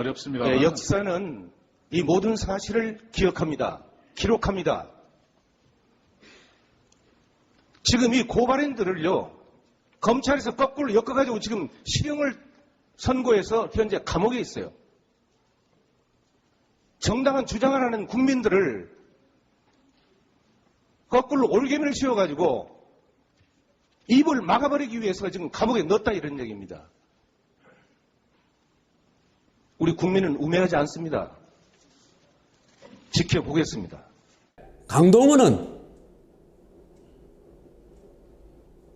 어렵습니다. 네, 역사는 이 모든 사실을 기억합니다. 기록합니다. 지금 이 고발인들을요, 검찰에서 거꾸로 엮어가지고 지금 실형을 선고해서 현재 감옥에 있어요. 정당한 주장을 하는 국민들을 거꾸로 올개미를 씌워가지고 입을 막아버리기 위해서 지금 감옥에 넣었다 이런 얘기입니다. 우리 국민은 우매하지 않습니다. 지켜보겠습니다. 강동원은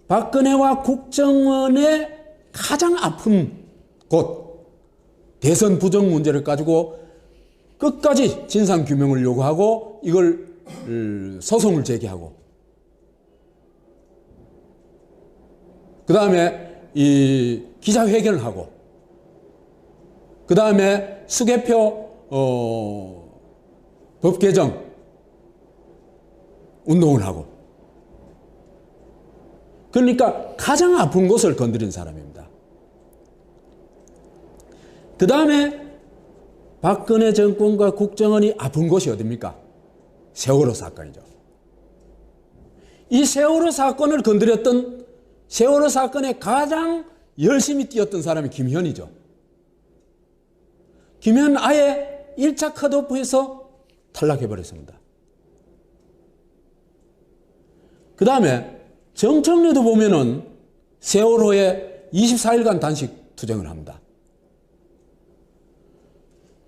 박근혜와 국정원의 가장 아픈 곳, 대선 부정 문제를 가지고 끝까지 진상규명을 요구하고 이걸 소송을 제기하고 그 다음에 이 기자회견을 하고 그 다음에 수개표 법 개정 운동을 하고 그러니까 가장 아픈 곳을 건드린 사람입니다. 그 다음에 박근혜 정권과 국정원이 아픈 곳이 어딥니까? 세월호 사건이죠. 이 세월호 사건을 건드렸던 세월호 사건에 가장 열심히 뛰었던 사람이 김현이죠. 김현은 아예 1차 컷오프에서 탈락해버렸습니다. 그 다음에 정청래도 보면은 세월호에 24일간 단식 투쟁을 합니다.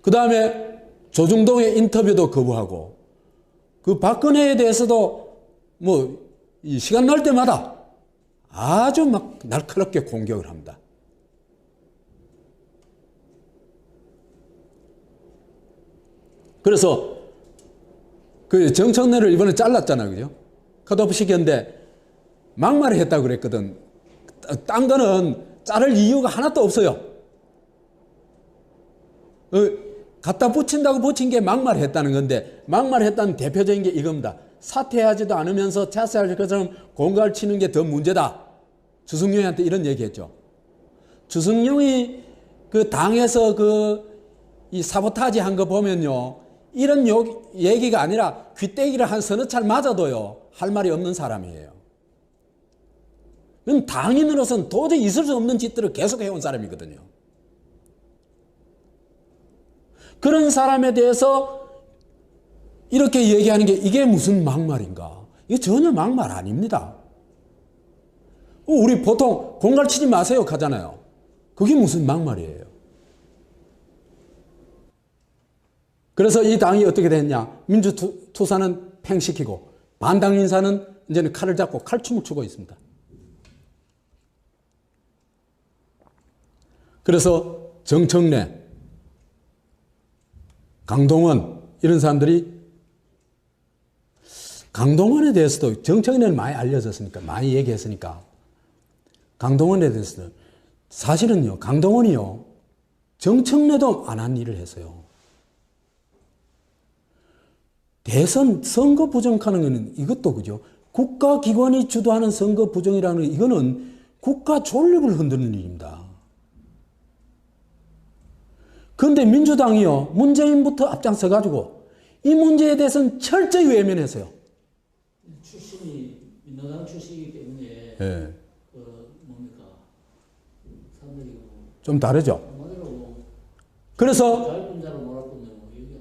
그 다음에 조중동의 인터뷰도 거부하고 그 박근혜에 대해서도 뭐 이 시간 날 때마다 아주 막 날카롭게 공격을 합니다. 그래서 그 정청래를 이번에 잘랐잖아요, 그죠? 컷오프 시켰는데 막말을 했다고 그랬거든. 딴 거는 자를 이유가 하나도 없어요. 갖다 붙인다고 붙인 게 막말을 했다는 건데 막말을 했다는 대표적인 게 이겁니다. 사퇴하지도 않으면서 차세할 것처럼 공갈을 치는 게 더 문제다. 주승용한테 이런 얘기했죠. 주승용이 그 당에서 이 사보타지 한 거 보면요. 이런 얘기가 아니라 귀때기를 한 서너 차례 맞아도요. 할 말이 없는 사람이에요. 그건 당인으로서는 도저히 있을 수 없는 짓들을 계속 해온 사람이거든요. 그런 사람에 대해서 이렇게 얘기하는 게 이게 무슨 막말인가? 이게 전혀 막말 아닙니다. 우리 보통 공갈 치지 마세요 하잖아요. 그게 무슨 막말이에요. 그래서 이 당이 어떻게 됐냐? 민주투사는 팽시키고 반당 인사는 이제는 칼을 잡고 칼춤을 추고 있습니다. 그래서 정청래, 강동원 이런 사람들이 강동원에 대해서도 정청래는 많이 알려졌으니까 많이 얘기했으니까 강동원에 대해서는 사실은요 강동원이요 정청래도 안 한 일을 했어요. 대선 선거 부정하는 거는 이것도 그죠. 국가기관이 주도하는 선거 부정이라는 이거는 국가 존립을 흔드는 일입니다. 그런데 민주당이요 문재인부터 앞장서가지고 이 문제에 대해서는 철저히 외면했어요. 출신이 민노당 출신이기 때문에 네. 뭡니까 사람들이 좀 다르죠. 그래서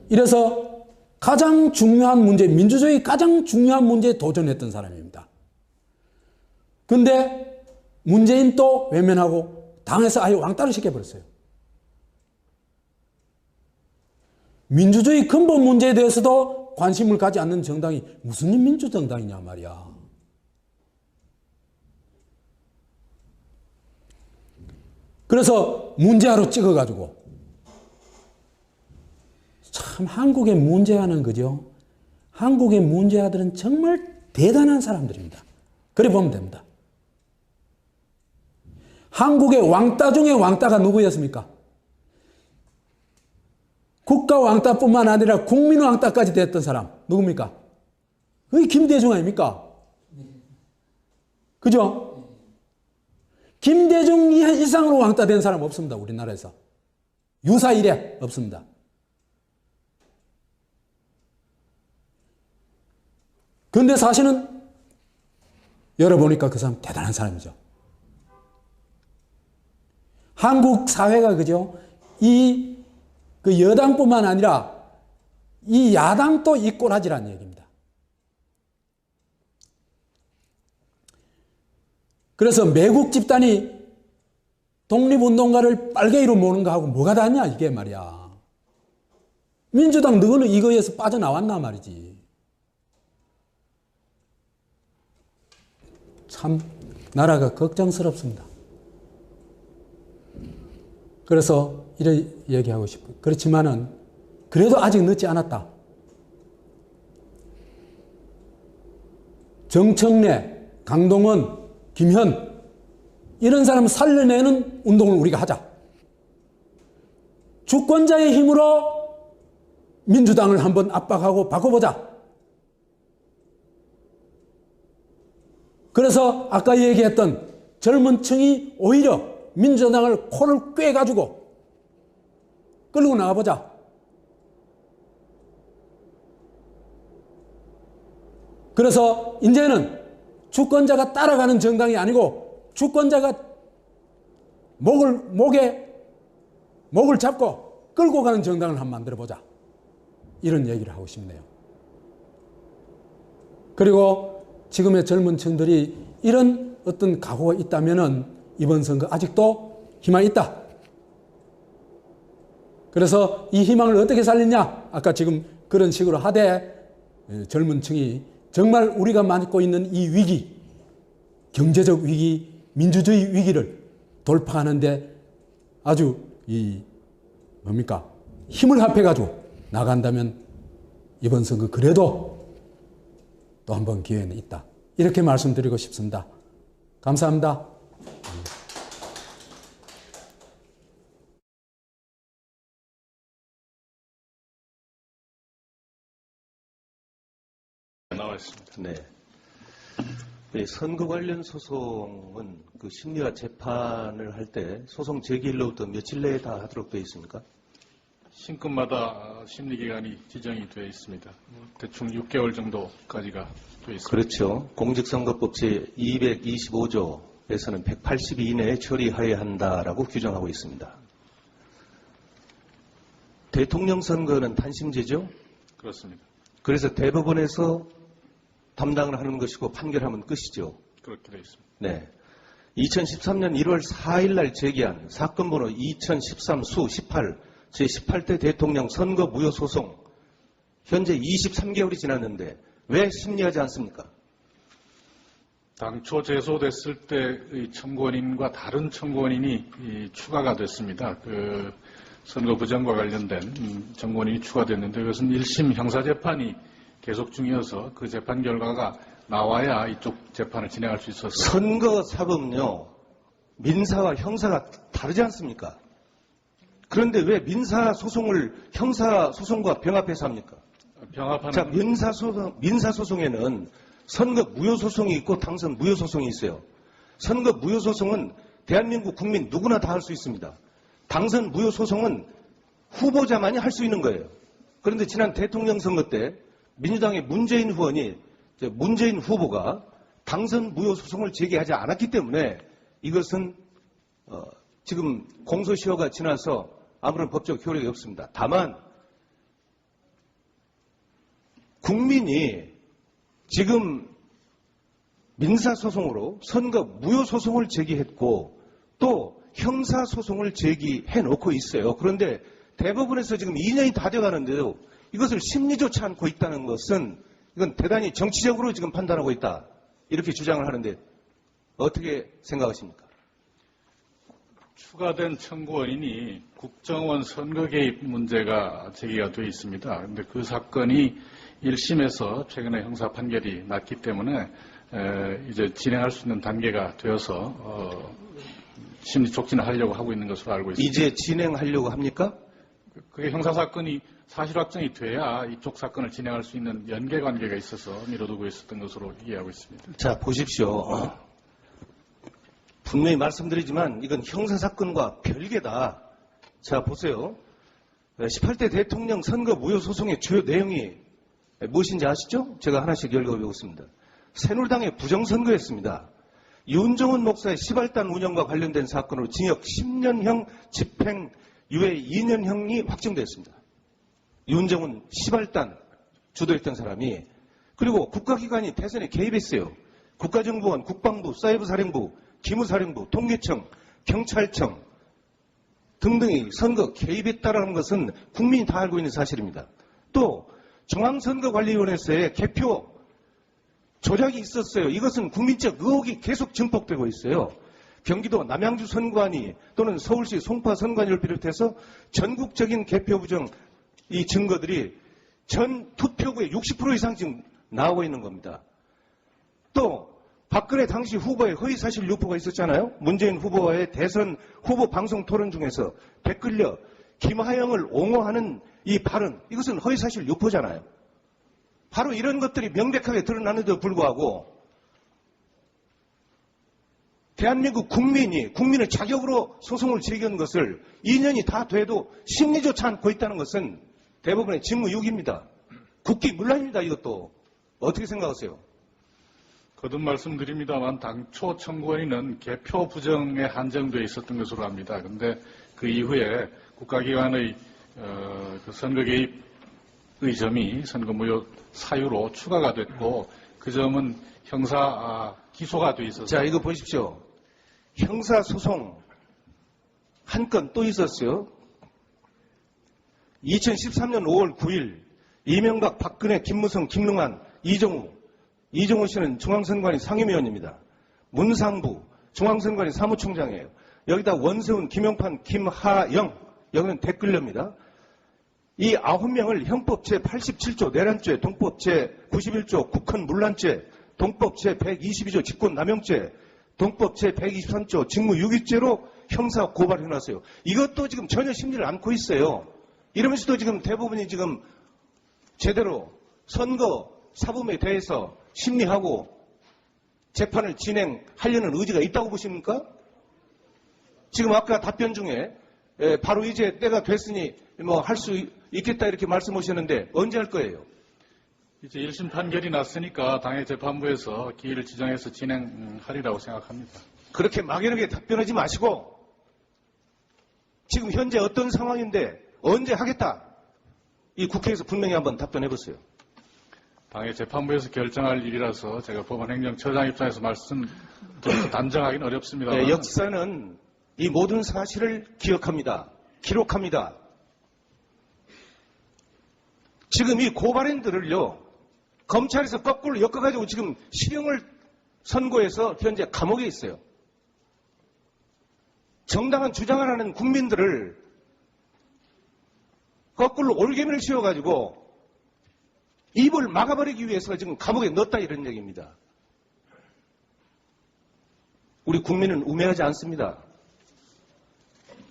이래서 가장 중요한 문제, 민주주의 가장 중요한 문제에 도전했던 사람입니다. 그런데 문재인 또 외면하고 당에서 아예 왕따를 시켜버렸어요. 민주주의 근본 문제에 대해서도 관심을 가지 않는 정당이 무슨 민주정당이냐 말이야. 그래서 문제아로 찍어가지고 참 한국의 문제아는 그죠. 한국의 문제아들은 정말 대단한 사람들입니다. 그래 보면 됩니다. 한국의 왕따 중에 왕따가 누구였습니까? 국가 왕따뿐만 아니라 국민 왕따까지 됐던 사람 누굽니까? 그게 김대중 아닙니까? 그죠? 김대중 이상으로 왕따 된 사람 없습니다. 우리나라에서. 유사 이래 없습니다. 그런데 사실은 열어보니까 그 사람 대단한 사람이죠. 한국 사회가 그죠? 그 여당뿐만 아니라 이 야당도 이 꼬라지란 얘기입니다. 그래서 매국 집단이 독립운동가를 빨갱이로 모는 거하고 뭐가 다르냐 이게 말이야. 민주당 너는 이거에서 빠져나왔나 말이지. 참 나라가 걱정스럽습니다. 그래서 이렇게 얘기하고 싶어요. 그렇지만은 그래도 아직 늦지 않았다. 정청래, 강동원, 김현 이런 사람 살려내는 운동을 우리가 하자. 주권자의 힘으로 민주당을 한번 압박하고 바꿔보자. 그래서 아까 얘기했던 젊은 층이 오히려 민주당을 코를 꿰가지고 끌고 나가보자. 그래서 이제는 주권자가 따라가는 정당이 아니고 주권자가 목을 잡고 끌고 가는 정당을 한번 만들어보자. 이런 얘기를 하고 싶네요. 그리고 지금의 젊은 층들이 이런 어떤 각오가 있다면은 이번 선거 아직도 희망이 있다. 그래서 이 희망을 어떻게 살리냐? 아까 지금 그런 식으로 하되 젊은 층이 정말 우리가 맞고 있는 이 위기, 경제적 위기, 민주주의 위기를 돌파하는데 아주 힘을 합해가지고 나간다면 이번 선거 그래도 또 한 번 기회는 있다. 이렇게 말씀드리고 싶습니다. 감사합니다. 나와 있습니다. 네. 선거 관련 소송은 그 심리와 재판을 할 때 소송 제기일로부터 며칠 내에 다 하도록 되어 있습니까? 신급마다 심리기간이 지정이 되어 있습니다. 대충 6개월 정도까지가 되어 있습니다. 그렇죠. 공직선거법 제225조에서는 180일 이내에 처리하여야 한다라고 규정하고 있습니다. 대통령 선거는 단심제죠? 그렇습니다. 그래서 대법원에서 담당을 하는 것이고 판결하면 끝이죠. 그렇게 되어 있습니다. 네. 2013년 1월 4일 날 제기한 사건 번호 2013-18 제18대 대통령 선거 무효 소송 현재 23개월이 지났는데 왜 심리하지 않습니까? 당초 제소됐을 때의 청구원인과 다른 청구원인이 추가가 됐습니다. 그 선거 부정과 관련된 청구원인이 추가됐는데 이것은 1심 형사재판이 계속 중이어서 그 재판 결과가 나와야 이쪽 재판을 진행할 수 있어서. 선거사법은요, 민사와 형사가 다르지 않습니까? 그런데 왜 민사소송을 형사소송과 병합해서 합니까? 병합하는. 자, 민사소송에는 선거 무효소송이 있고 당선 무효소송이 있어요. 선거 무효소송은 대한민국 국민 누구나 다 할 수 있습니다. 당선 무효소송은 후보자만이 할 수 있는 거예요. 그런데 지난 대통령 선거 때 민주당의 문재인 후보가 당선 무효 소송을 제기하지 않았기 때문에 이것은 지금 공소시효가 지나서 아무런 법적 효력이 없습니다. 다만 국민이 지금 민사소송으로 선거 무효 소송을 제기했고 또 형사소송을 제기해 놓고 있어요. 그런데 대법원에서 지금 2년이 다 돼가는데도 이것을 심리조차 않고 있다는 것은 이건 대단히 정치적으로 지금 판단하고 있다. 이렇게 주장을 하는데 어떻게 생각하십니까? 추가된 청구원인이 국정원 선거 개입 문제가 제기가 되어 있습니다. 그런데 그 사건이 1심에서 최근에 형사 판결이 났기 때문에 이제 진행할 수 있는 단계가 되어서 심리 촉진을 하려고 하고 있는 것으로 알고 있습니다. 이제 진행하려고 합니까? 그게 형사 사건이 사실 확정이 돼야 이쪽 사건을 진행할 수 있는 연계 관계가 있어서 미뤄두고 있었던 것으로 이해하고 있습니다. 자, 보십시오. 분명히 말씀드리지만 이건 형사사건과 별개다. 자, 보세요. 18대 대통령 선거 무효 소송의 주요 내용이 무엇인지 아시죠? 제가 하나씩 읽어보겠습니다. 새누리당의 부정선거였습니다. 윤정훈 목사의 시발단 운영과 관련된 사건으로 징역 10년형 집행유예 2년형이 확정되었습니다. 윤정훈 시발단 주도했던 사람이, 그리고 국가기관이 대선에 개입했어요. 국가정보원, 국방부, 사이버사령부, 기무사령부, 통계청, 경찰청 등등이 선거 개입했다는 것은 국민이 다 알고 있는 사실입니다. 또 중앙선거관리위원회에서의 개표 조작이 있었어요. 이것은 국민적 의혹이 계속 증폭되고 있어요. 경기도 남양주 선관위 또는 서울시 송파 선관위를 비롯해서 전국적인 개표 부정 이 증거들이 전 투표구의 60% 이상 지금 나오고 있는 겁니다. 또 박근혜 당시 후보의 허위사실 유포가 있었잖아요. 문재인 후보와의 대선 후보 방송 토론 중에서 댓글려 김하영을 옹호하는 이 발언, 이것은 허위사실 유포잖아요. 바로 이런 것들이 명백하게 드러나는데도 불구하고 대한민국 국민의 자격으로 소송을 제기한 것을 2년이 다 돼도 심리조차 않고 있다는 것은 대부분의 직무유기입니다. 국기문란입니다. 이것도. 어떻게 생각하세요? 거듭 말씀드립니다만 당초 청구원인은 개표 부정에 한정되어 있었던 것으로 압니다. 그런데 그 이후에 국가기관의 그 선거 개입의 점이 선거 무효 사유로 추가가 됐고, 그 점은 형사 기소가 돼 있었어요. 자, 이거 보십시오. 형사소송 한 건 또 있었어요. 2013년 5월 9일 이명박, 박근혜, 김무성, 김능한, 이종호 씨는 중앙선관위 상임위원입니다. 문상부 중앙선관위 사무총장이에요. 여기다 원세훈, 김용판, 김하영, 여기는 댓글녀입니다. 이 9명을 형법 제87조 내란죄, 동법 제91조 국헌 문란죄, 동법 제122조 직권남용죄, 동법 제123조 직무유기죄로 형사 고발해놨어요. 이것도 지금 전혀 심리를 않고 있어요. 이러면서도 지금 대부분이 지금 제대로 선거 사범에 대해서 심리하고 재판을 진행하려는 의지가 있다고 보십니까? 지금 아까 답변 중에 바로 이제 때가 됐으니 뭐 할 수 있겠다 이렇게 말씀하셨는데 언제 할 거예요? 이제 1심 판결이 났으니까 당의 재판부에서 기일을 지정해서 진행하리라고 생각합니다. 그렇게 막연하게 답변하지 마시고 지금 현재 어떤 상황인데 언제 하겠다. 이 국회에서 분명히 한번 답변해 보세요. 당의 재판부에서 결정할 일이라서 제가 법원행정처장 입장에서 말씀드려서 단정하기는 어렵습니다. 네, 역사는 이 모든 사실을 기억합니다. 기록합니다. 지금 이 고발인들을요, 검찰에서 거꾸로 엮어가지고 지금 실형을 선고해서 현재 감옥에 있어요. 정당한 주장을 하는 국민들을 거꾸로 올개미를 씌워가지고 입을 막아버리기 위해서 지금 감옥에 넣었다 이런 얘기입니다. 우리 국민은 우매하지 않습니다.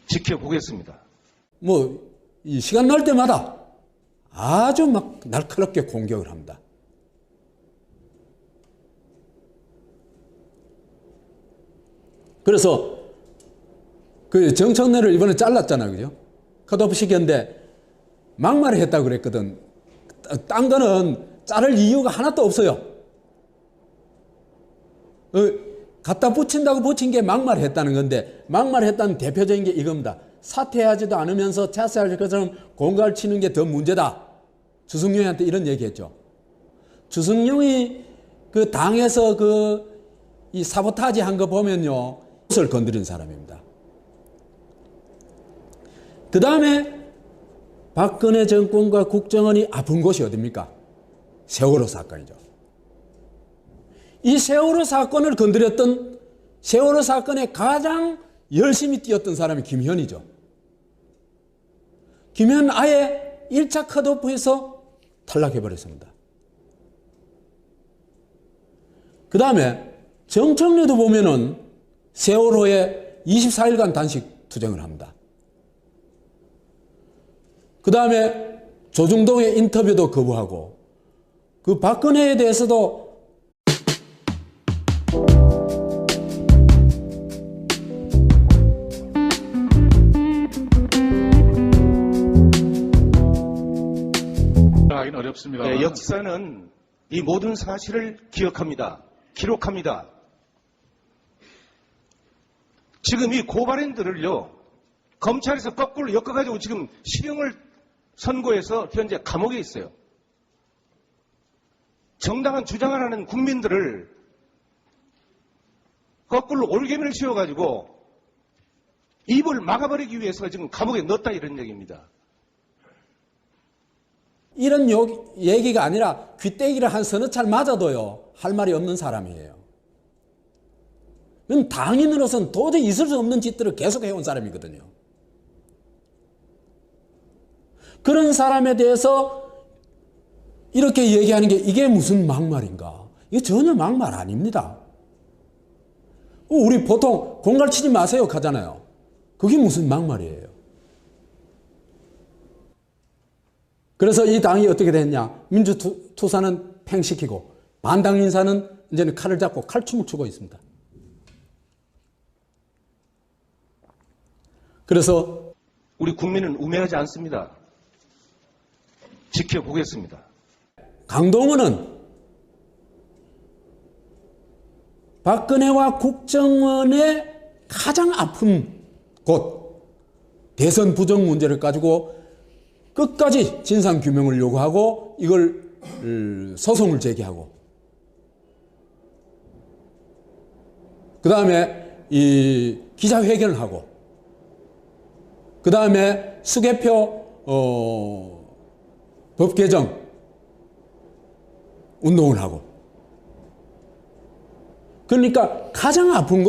지켜보겠습니다. 이 시간 날 때마다 아주 막 날카롭게 공격을 합니다. 그래서 그 정청래를 이번에 잘랐잖아요. 그죠? 컷오프 시켰는데 막말을 했다고 그랬거든. 딴 거는 자를 이유가 하나도 없어요. 갖다 붙인다고 붙인 게 막말했다는 건데, 막말했다는 대표적인 게 이겁니다. 사퇴하지도 않으면서 자세할 것처럼 공갈 치는 게 더 문제다. 주승용한테 이런 얘기했죠. 주승용이 그 당에서 이 사보타지 한 거 보면요, 옷을 건드린 사람입니다. 그 다음에 박근혜 정권과 국정원이 아픈 곳이 어딥니까? 세월호 사건이죠. 이 세월호 사건을 건드렸던, 세월호 사건에 가장 열심히 뛰었던 사람이 김현이죠. 김현 아예 1차 컷오프에서 탈락해버렸습니다. 그 다음에 정청래도 보면은 세월호에 24일간 단식 투쟁을 합니다. 그 다음에 조중동의 인터뷰도 거부하고, 그 박근혜에 대해서도 하기는 어렵습니다. 네, 역사는 이 모든 사실을 기억합니다. 기록합니다. 지금 이 고발인들을요, 검찰에서 거꾸로 엮어가지고 지금 실형을 선고해서 현재 감옥에 있어요. 정당한 주장을 하는 국민들을 거꾸로 올개미를 씌워가지고 입을 막아버리기 위해서 지금 감옥에 넣었다 이런 얘기입니다. 이런 얘기가 아니라 귀때기를 한 서너 차례 맞아도요, 할 말이 없는 사람이에요. 그건 당인으로서는 도저히 있을 수 없는 짓들을 계속 해온 사람이거든요. 그런 사람에 대해서 이렇게 얘기하는 게 이게 무슨 막말인가? 이게 전혀 막말 아닙니다. 우리 보통 공갈 치지 마세요 하잖아요. 그게 무슨 막말이에요. 그래서 이 당이 어떻게 됐냐? 민주투사는 팽시키고 반당 인사는 이제는 칼을 잡고 칼춤을 추고 있습니다. 그래서 우리 국민은 우매하지 않습니다. 지켜보겠습니다. 강동원은 박근혜와 국정원의 가장 아픈 곳, 대선 부정 문제를 가지고 끝까지 진상규명을 요구하고 이걸 소송을 제기하고 그 다음에 이 기자회견을 하고 그 다음에 수개표 법 개정 운동을 하고 그러니까 가장 아픈 곳